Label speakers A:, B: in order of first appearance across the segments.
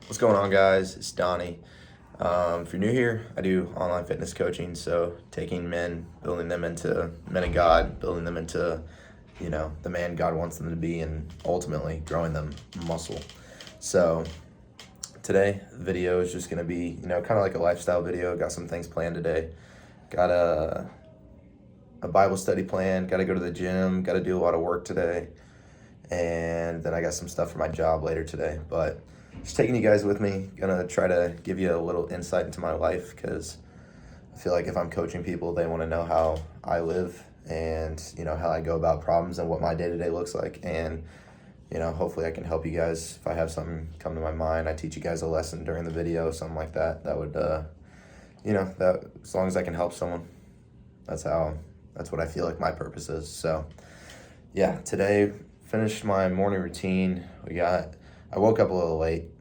A: What's going on, guys? It's Donnie. If you're new here, I do online fitness coaching, so taking men, building them into men of God, building them into, the man God wants them to be, and ultimately growing them muscle. So today, the video is just going to be, kind of like a lifestyle video. Got some things planned today. Got a Bible study planned, got to go to the gym, got to do a lot of work today, and then I got some stuff for my job later today, but just taking you guys with me, gonna try to give you a little insight into my life, because I feel like if I'm coaching people, they want to know how I live and how I go about problems and what my day-to-day looks like. And hopefully I can help you guys. If I have something come to my mind, I teach you guys a lesson during the video, something like that. That would that, as long as I can help someone, that's what I feel like my purpose is. So yeah, today finished my morning routine. I woke up a little late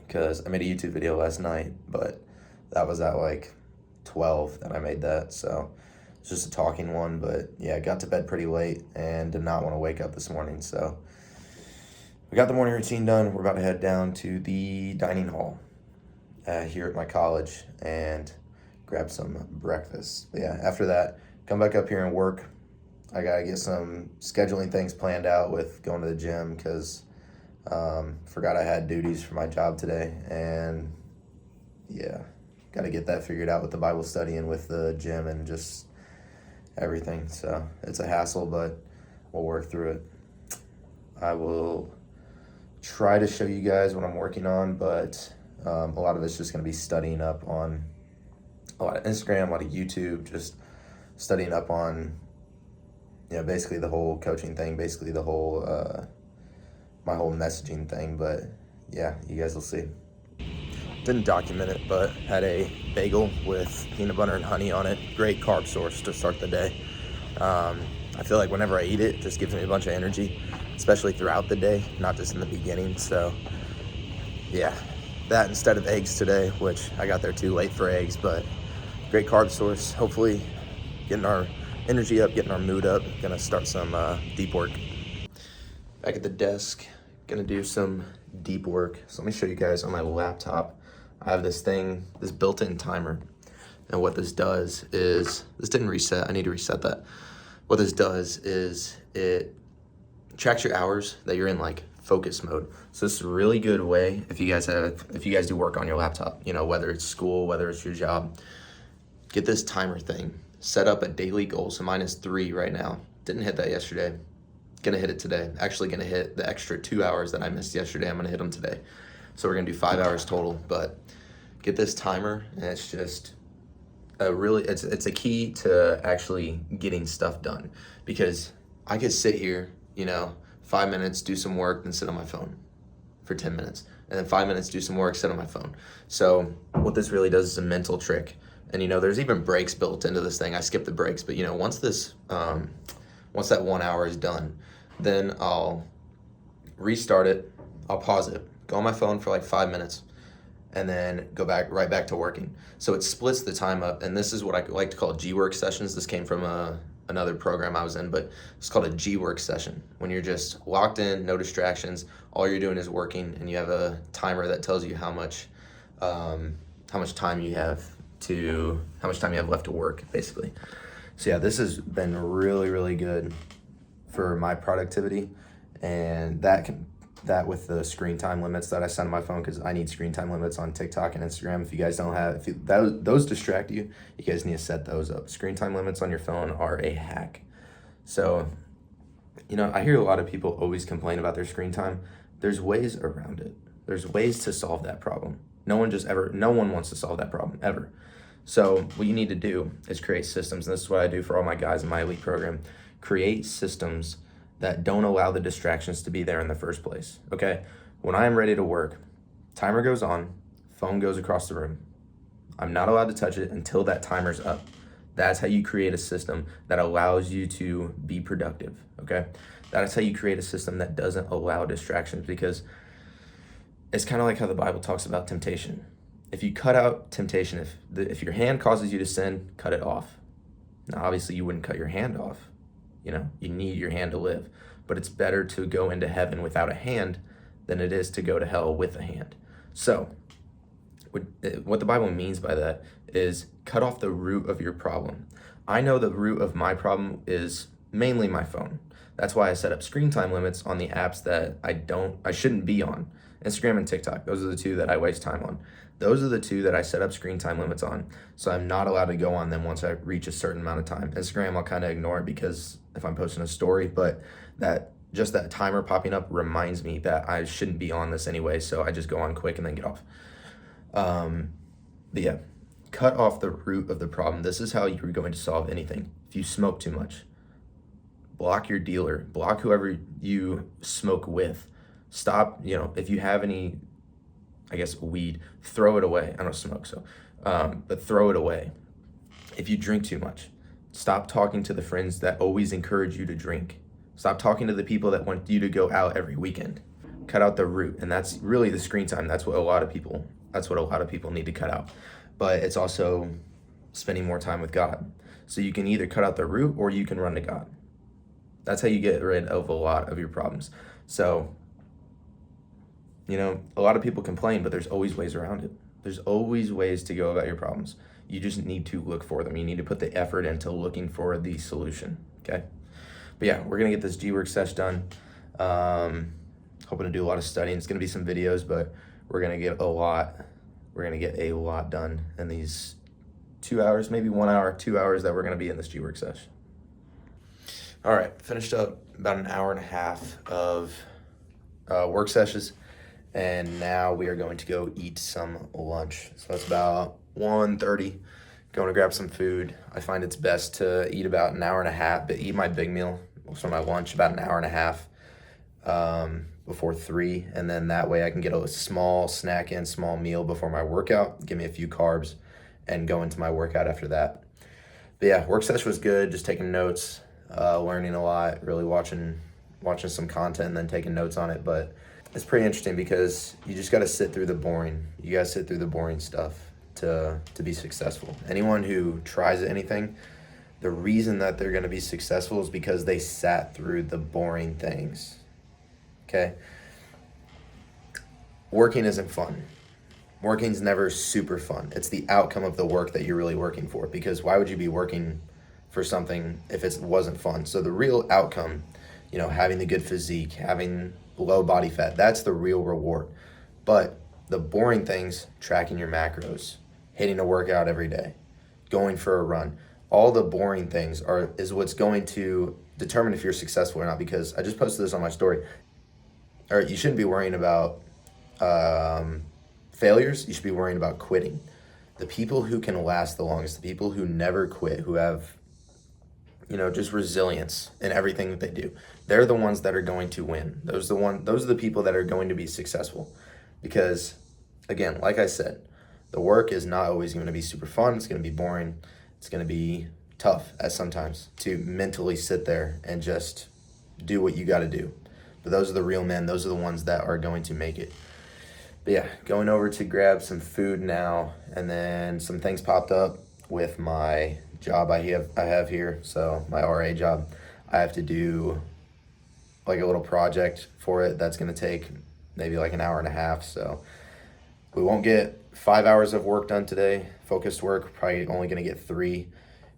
A: because I made a YouTube video last night, but that was at like 12 that I made that. So it's just a talking one, but yeah, I got to bed pretty late and did not want to wake up this morning. So we got the morning routine done. We're about to head down to the dining hall here at my college and grab some breakfast. But yeah, after that, come back up here and work. I got to get some scheduling things planned out with going to the gym, because forgot I had duties for my job today, and yeah, got to get that figured out with the Bible study and with the gym and just everything. So it's a hassle, but we'll work through it. I will try to show you guys what I'm working on, but a lot of it's just going to be studying up on a lot of Instagram, a lot of YouTube, just studying up on basically the whole coaching thing, basically the whole my whole messaging thing. But yeah, you guys will see. Didn't document it, but had a bagel with peanut butter and honey on it. Great carb source to start the day. I feel like whenever I eat it, it just gives me a bunch of energy, especially throughout the day, not just in the beginning. So yeah, that instead of eggs today, which I got there too late for eggs, but great carb source. Hopefully getting our energy up, getting our mood up. Gonna start some deep work. Back at the desk, gonna do some deep work. So let me show you guys on my laptop. I have this built-in timer. And what this does is, this didn't reset, I need to reset that. What this does is it tracks your hours that you're in like focus mode. So this is a really good way if you guys do work on your laptop, whether it's school, whether it's your job, get this timer thing, set up a daily goal. So mine is 3 right now. Didn't hit that yesterday. Gonna hit it today. Actually gonna hit the extra 2 hours that I missed yesterday. I'm gonna hit them today. So we're gonna do 5 hours total, but get this timer, and it's just it's a key to actually getting stuff done, because I could sit here, 5 minutes, do some work, then sit on my phone for 10 minutes, and then 5 minutes, do some work, sit on my phone. So what this really does is a mental trick. And there's even breaks built into this thing. I skip the breaks, but once that 1 hour is done, then I'll restart it, I'll pause it, go on my phone for like 5 minutes, and then go right back to working. So it splits the time up, and this is what I like to call G-work sessions. This came from another program I was in, but it's called a G-work session. When you're just locked in, no distractions, all you're doing is working, and you have a timer that tells you how much time you have left to work, basically. So yeah, this has been really, really good for my productivity, and that with the screen time limits that I set on my phone, because I need screen time limits on TikTok and Instagram. If you guys don't have, those distract you, you guys need to set those up. Screen time limits on your phone are a hack. So, I hear a lot of people always complain about their screen time. There's ways around it. There's ways to solve that problem. No one wants to solve that problem, ever. So what you need to do is create systems, and this is what I do for all my guys in my elite program. Create systems that don't allow the distractions to be there in the first place, okay? When I am ready to work, timer goes on, phone goes across the room. I'm not allowed to touch it until that timer's up. That's how you create a system that allows you to be productive, okay? That's how you create a system that doesn't allow distractions, because it's kind of like how the Bible talks about temptation. If you cut out temptation, if your hand causes you to sin, cut it off. Now, obviously, you wouldn't cut your hand off. You need your hand to live. But it's better to go into heaven without a hand than it is to go to hell with a hand. So what the Bible means by that is cut off the root of your problem. I know the root of my problem is mainly my phone. That's why I set up screen time limits on the apps that I shouldn't be on. Instagram and TikTok. Those are the two that I waste time on. Those are the two that I set up screen time limits on. So I'm not allowed to go on them once I reach a certain amount of time. Instagram, I'll kind of ignore it because if I'm posting a story, but that timer popping up reminds me that I shouldn't be on this anyway. So I just go on quick and then get off. But yeah, cut off the root of the problem. This is how you're going to solve anything. If you smoke too much, block your dealer, block whoever you smoke with. Stop, if you have any, weed, throw it away. I don't smoke, so, but throw it away. If you drink too much, stop talking to the friends that always encourage you to drink. Stop talking to the people that want you to go out every weekend. Cut out the root, and that's really the screen time. That's what a lot of people need to cut out. But it's also spending more time with God. So you can either cut out the root or you can run to God. That's how you get rid of a lot of your problems. So, a lot of people complain, but there's always ways around it. There's always ways to go about your problems. You just need to look for them. You need to put the effort into looking for the solution, okay? But yeah, we're going to get this G-Work sesh done. Hoping to do a lot of studying. It's going to be some videos, but we're going to get a lot done in these 2 hours, maybe 1 hour, 2 hours that we're going to be in this G-Work sesh. All right, finished up about an hour and a half of work sessions, and now we are going to go eat some lunch. So it's about 1:30. Going to grab some food. I find it's best to eat about an hour and a half, but eat my big meal, so my lunch, about an hour and a half before 3, and then that way I can get a small snack and small meal before my workout, give me a few carbs, and go into my workout after that. But yeah, work session was good, just taking notes, learning a lot, really watching some content and then taking notes on it. But it's pretty interesting because you just got to sit through the boring. You got to sit through the boring stuff to be successful. Anyone who tries anything, the reason that they're going to be successful is because they sat through the boring things. Okay? Working isn't fun. Working's never super fun. It's the outcome of the work that you're really working for, because why would you be working for something if it wasn't fun? So the real outcome, having the good physique, having low body fat, that's the real reward. But the boring things, tracking your macros, hitting a workout every day, going for a run, all the boring things is what's going to determine if you're successful or not. Because I just posted this on my story. Or you shouldn't be worrying about failures. You should be worrying about quitting. The people who can last the longest, the people who never quit, who have just resilience in everything that they do, they're the ones that are going to win. Those are the people that are going to be successful. Because again, like I said, the work is not always going to be super fun. It's going to be boring. It's going to be tough at sometimes to mentally sit there and just do what you got to do. But those are the real men. Those are the ones that are going to make it. But yeah, going over to grab some food now, and then some things popped up with my job I have here. So my RA job, I have to do like a little project for it that's going to take maybe like an hour and a half. So we won't get 5 hours of work done today, focused work, probably only going to get 3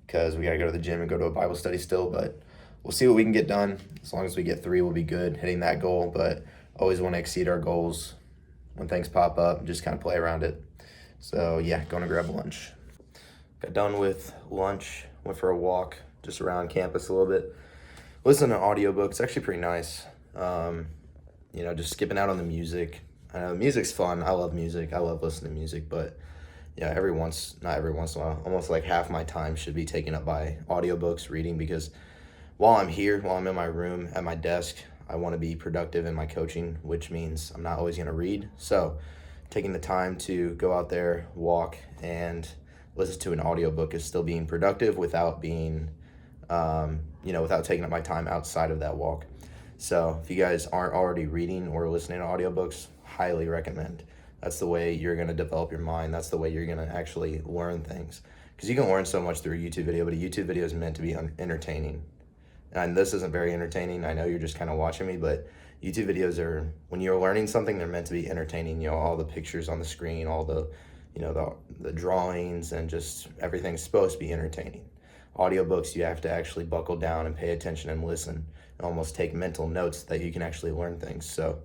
A: because we got to go to the gym and go to a Bible study still. But we'll see what we can get done. As long as we get 3, we'll be good hitting that goal. But always want to exceed our goals when things pop up and just kind of play around it. So yeah, going to grab lunch. Got done with lunch, went for a walk just around campus a little bit. Listened to an audiobook. It's actually pretty nice. Just skipping out on the music. I know music's fun. I love music. I love listening to music, but yeah, not every once in a while, almost like half my time should be taken up by audiobooks, reading, because while I'm in my room at my desk, I want to be productive in my coaching, which means I'm not always going to read. So taking the time to go out there, walk, and listen to an audiobook is still being productive without being, without taking up my time outside of that walk. So if you guys aren't already reading or listening to audiobooks, highly recommend. That's the way you're going to develop your mind. That's the way you're going to actually learn things. Because you can learn so much through a YouTube video, but a YouTube video is meant to be entertaining. And this isn't very entertaining. I know you're just kind of watching me, but YouTube videos are, when you're learning something, they're meant to be entertaining. You know, all the pictures on the screen, all the, you know, the drawings, and just everything's supposed to be entertaining. Audiobooks, you have to actually buckle down and pay attention and listen and almost take mental notes that you can actually learn things. So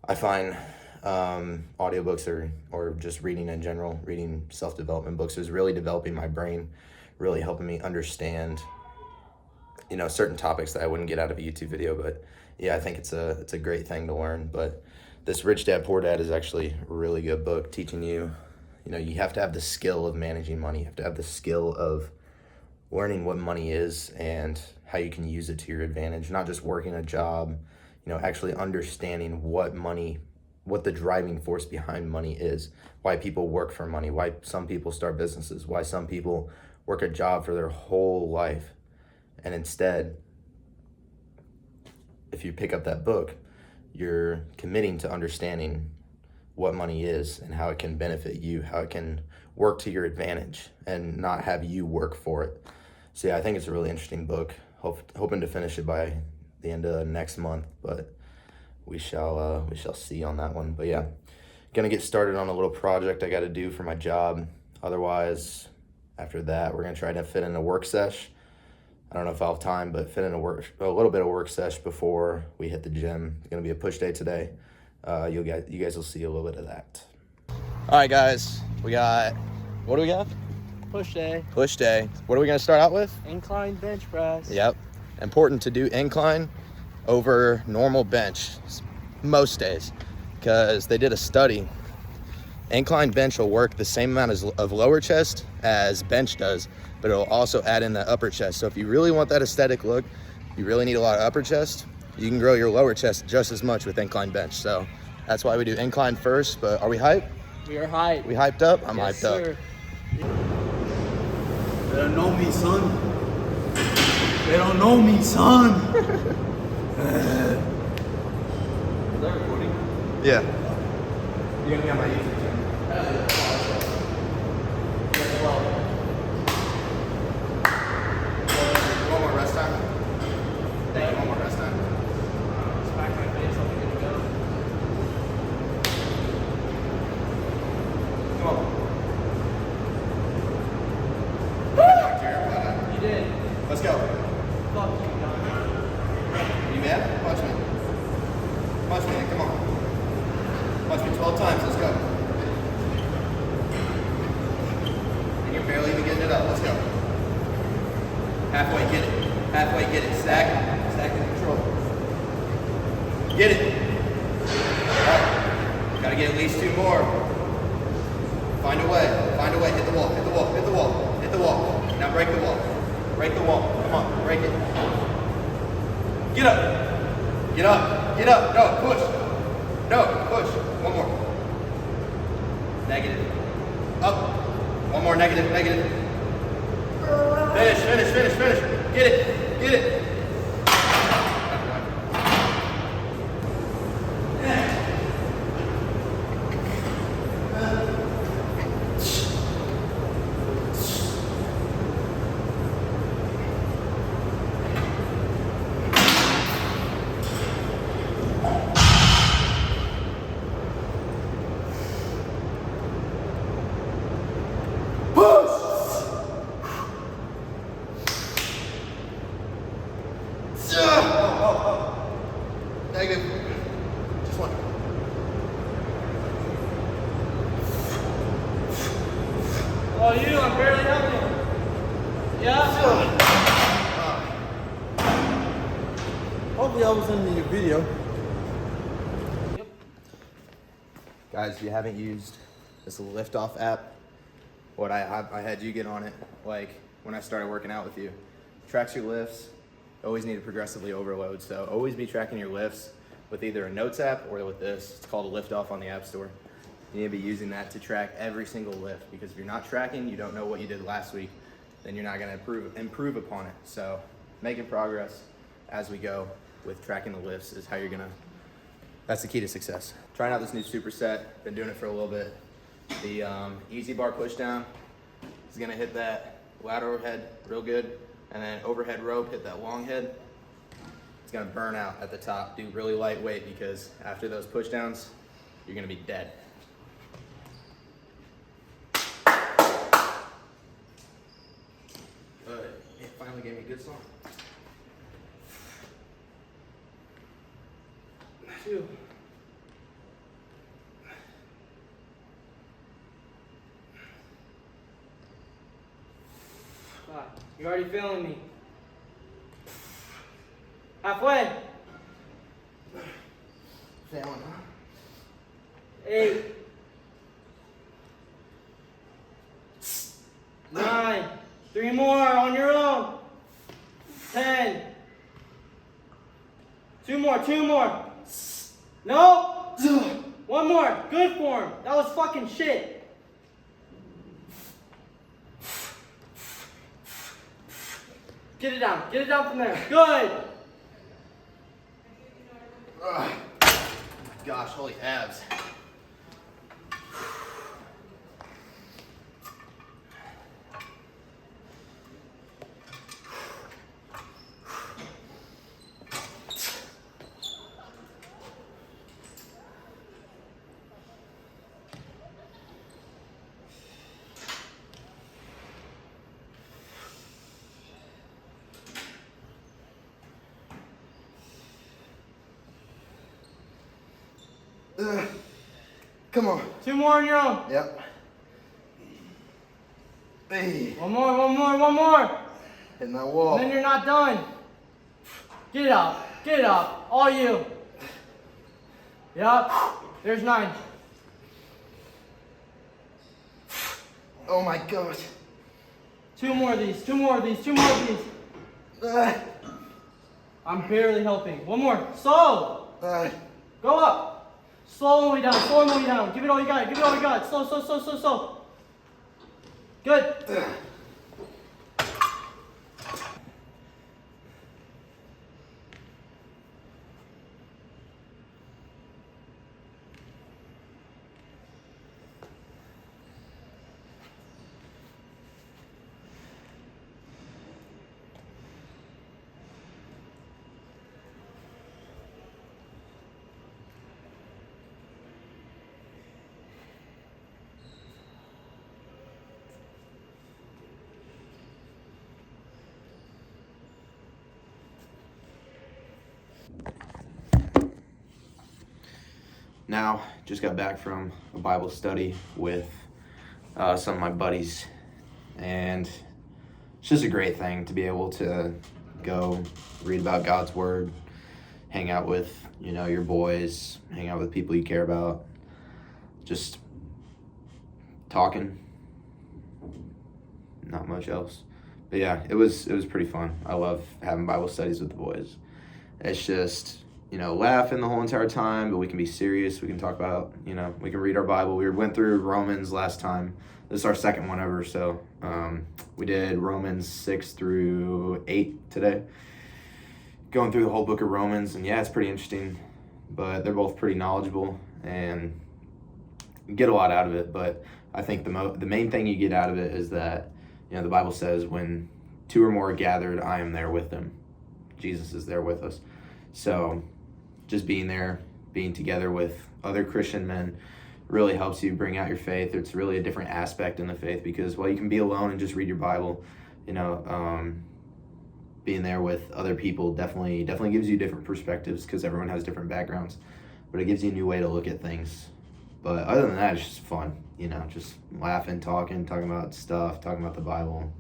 A: I find audiobooks or just reading in general, reading self-development books is really developing my brain, really helping me understand, you know, certain topics that I wouldn't get out of a YouTube video. But yeah, I think it's a great thing to learn. But this Rich Dad Poor Dad is actually a really good book, teaching you, you know, you have to have the skill of managing money. You have to have the skill of learning what money is and how you can use it to your advantage, not just working a job, you know, actually understanding what the driving force behind money is, why people work for money, why some people start businesses, why some people work a job for their whole life. And instead, if you pick up that book, you're committing to understanding what money is and how it can benefit you, how it can work to your advantage and not have you work for it. So yeah, I think it's a really interesting book. Hoping to finish it by the end of next month, but we shall see on that one. But yeah, gonna get started on a little project I got to do for my job. Otherwise, after that, we're gonna try to fit in a work sesh. I don't know if I'll have time, but fit in a little bit of work sesh before we hit the gym. It's gonna be a push day today. You guys will see a little bit of that. All right, guys, what do we got?
B: Push day.
A: Push day. What are we gonna start out with?
B: Incline bench press.
A: Yep. Important to do incline over normal bench most days, because they did a study. Incline bench will work the same amount of lower chest as bench does, but it'll also add in the upper chest. So if you really want that aesthetic look, you really need a lot of upper chest, you can grow your lower chest just as much with incline bench. So that's why we do incline first. But are we hyped?
B: We are hyped.
A: We hyped up? I'm
B: yes,
A: hyped
B: sir.
A: up.
C: They don't know me, son. They don't know me, son.
A: Yeah. You're gonna be on my YouTube channel. One more rest time. One more rest time.
B: Smack my face, I'll be good to go.
A: Come on.
B: You did.
A: Let's go.
B: Fuck you, Donny.
A: You mad? Punch me. Punch me. Come on. Punch me 12 times. Let's go. And you're barely even getting it up. Let's go. Halfway, get it. Halfway, get it. Stack. Stack in control. Get it. All right. Gotta get at least 2 more. Find a way. Find a way. Hit the wall. Hit the wall. Hit the wall. Hit the wall. Now break the wall. Break the wall. Come on. Break it. Get up. Get up. Get up. No. Push. No. Push. One more. Negative. Up. One more. Negative. Negative. Finish. Finish. Finish. Finish. Get it. Get it. Negative. Just one.
B: Oh, you, I'm barely helping. Yeah?
C: Hopefully I was in your video.
B: Yep.
A: Guys, if you haven't used this Liftoff app, what I had you get on it, like when I started working out with you. Tracks your lifts. Always need to progressively overload, so always be tracking your lifts with either a notes app or with this. It's called a Liftoff on the App Store. You need to be using that to track every single lift, because if you're not tracking, you don't know what you did last week, then you're not going to improve upon it. So making progress as we go with tracking the lifts is how you're gonna, that's the key to success. Trying out this new superset, been doing it for a little bit. The easy bar push down is gonna hit that lateral head real good, and then overhead rope, hit that long head. It's
D: gonna burn out at the top. Do really lightweight because after those push downs, you're gonna be dead. But it finally gave me a good song.
B: 2. You're already feeling me. Halfway.
D: Failing, huh?
B: 8. 9. 3 more on your own. 10. 2 more. 2 more. No. 1 more. Good form. That was fucking shit. Get it down. Get it down from there. Good.
D: Gosh, holy abs. Come on.
B: 2 more on your own.
D: Yep. Hey.
B: 1 more. 1 more. 1 more.
D: Hitting that wall.
B: And then you're not done. Get it up. Get it up. All you. Yep. There's 9.
D: Oh my gosh.
B: 2 more of these. 2 more of these. 2 more of these. I'm barely helping. 1 more. Slow. Go up. Slow way down. Slow way down. Give it all you got. Give it all you got. Slow, slow, slow, slow, slow. Good.
A: Now, just got back from a Bible study with some of my buddies, and it's just a great thing to be able to go read about God's Word, hang out with, your boys, hang out with people you care about, just talking, not much else. But yeah, it was pretty fun. I love having Bible studies with the boys. It's just, laughing the whole entire time, but we can be serious. We can talk about, we can read our Bible. We went through Romans last time. This is our second one ever, so we did Romans 6 through 8 today. Going through the whole book of Romans, and yeah, it's pretty interesting, but they're both pretty knowledgeable, and you get a lot out of it. But I think the main thing you get out of it is that, the Bible says when 2 or more are gathered, I am there with them. Jesus is there with us. So just being there, being together with other Christian men really helps you bring out your faith. It's really a different aspect in the faith because while you can be alone and just read your Bible, being there with other people definitely gives you different perspectives because everyone has different backgrounds, but it gives you a new way to look at things. But other than that, it's just fun, just laughing, talking about stuff, talking about the Bible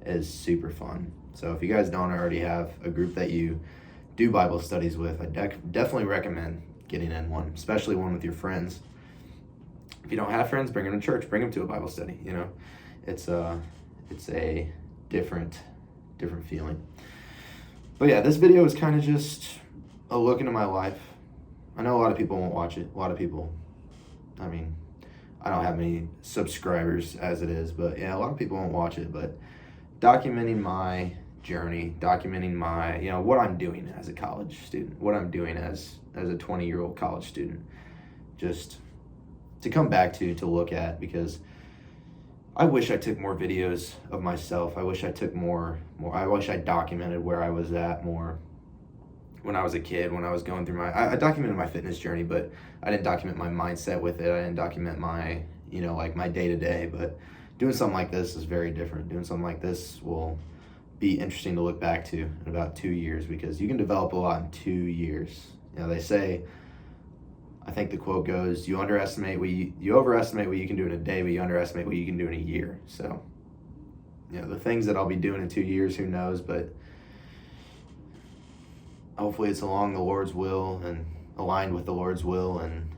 A: is super fun. So if you guys don't already have a group that you do Bible studies with, I definitely recommend getting in one, especially one with your friends. If you don't have friends, bring them to church, bring them to a Bible study. It's a different feeling. But yeah, this video is kind of just a look into my life. I know a lot of people won't watch it. A lot of people, I don't have many subscribers as it is, but yeah, a lot of people won't watch it. But documenting my journey, documenting my, what I'm doing as a college student, what I'm doing as a 20-year-old college student, just to come back to look at, because I wish I took more videos of myself. I wish I took more I wish I documented where I was at more. when I was a kid, when I was going through I documented my fitness journey, but I didn't document my mindset with it. I didn't document my, like my day-to-day, but doing something like this is very different. Doing something like this will be interesting to look back to in about 2 years, because you can develop a lot in 2 years. They say, I think the quote goes, you overestimate what you can do in a day, but you underestimate what you can do in a year. So, the things that I'll be doing in 2 years, who knows, but hopefully it's along the Lord's will and aligned with the Lord's will, and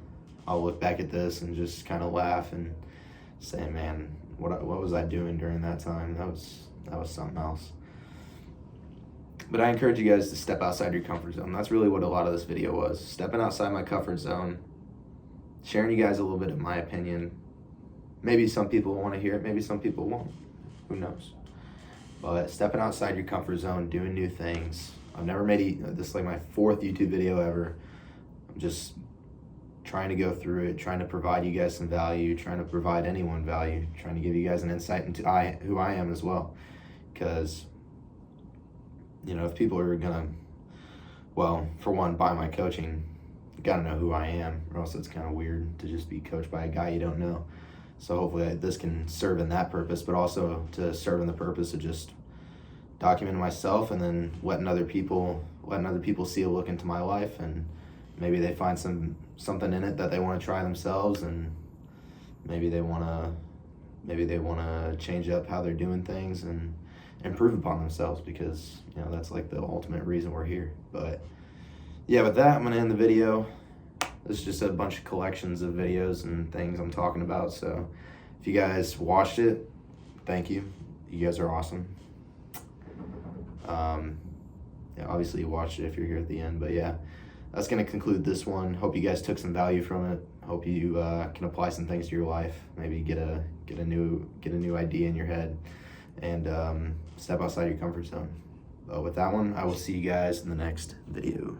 A: I'll look back at this and just kind of laugh and say, man, what was I doing during that time? That was something else. But I encourage you guys to step outside your comfort zone. That's really what a lot of this video was. Stepping outside my comfort zone, sharing you guys a little bit of my opinion. Maybe some people want to hear it, maybe some people won't. Who knows? But stepping outside your comfort zone, doing new things. I've never made this is like my 4th YouTube video ever. I'm just trying to go through it, trying to provide you guys some value, trying to provide anyone value, trying to give you guys an insight into who I am as well. Because, if people are gonna, well, for one, buy my coaching, you gotta know who I am, or else it's kind of weird to just be coached by a guy you don't know. So hopefully this can serve in that purpose, but also to serve in the purpose of just documenting myself, and then letting other people see a look into my life, and maybe they find something in it that they want to try themselves, and maybe they want to change up how they're doing things and improve upon themselves, because that's like the ultimate reason we're here. But yeah, with that, I'm gonna end the video. This is just a bunch of collections of videos and things I'm talking about. So if you guys watched it, thank you. You guys are awesome. Obviously you watched it if you're here at the end, but yeah, that's going to conclude this one. Hope you guys took some value from it. Hope you can apply some things to your life. Maybe get a new idea in your head, and step outside your comfort zone. But with that one, I will see you guys in the next video.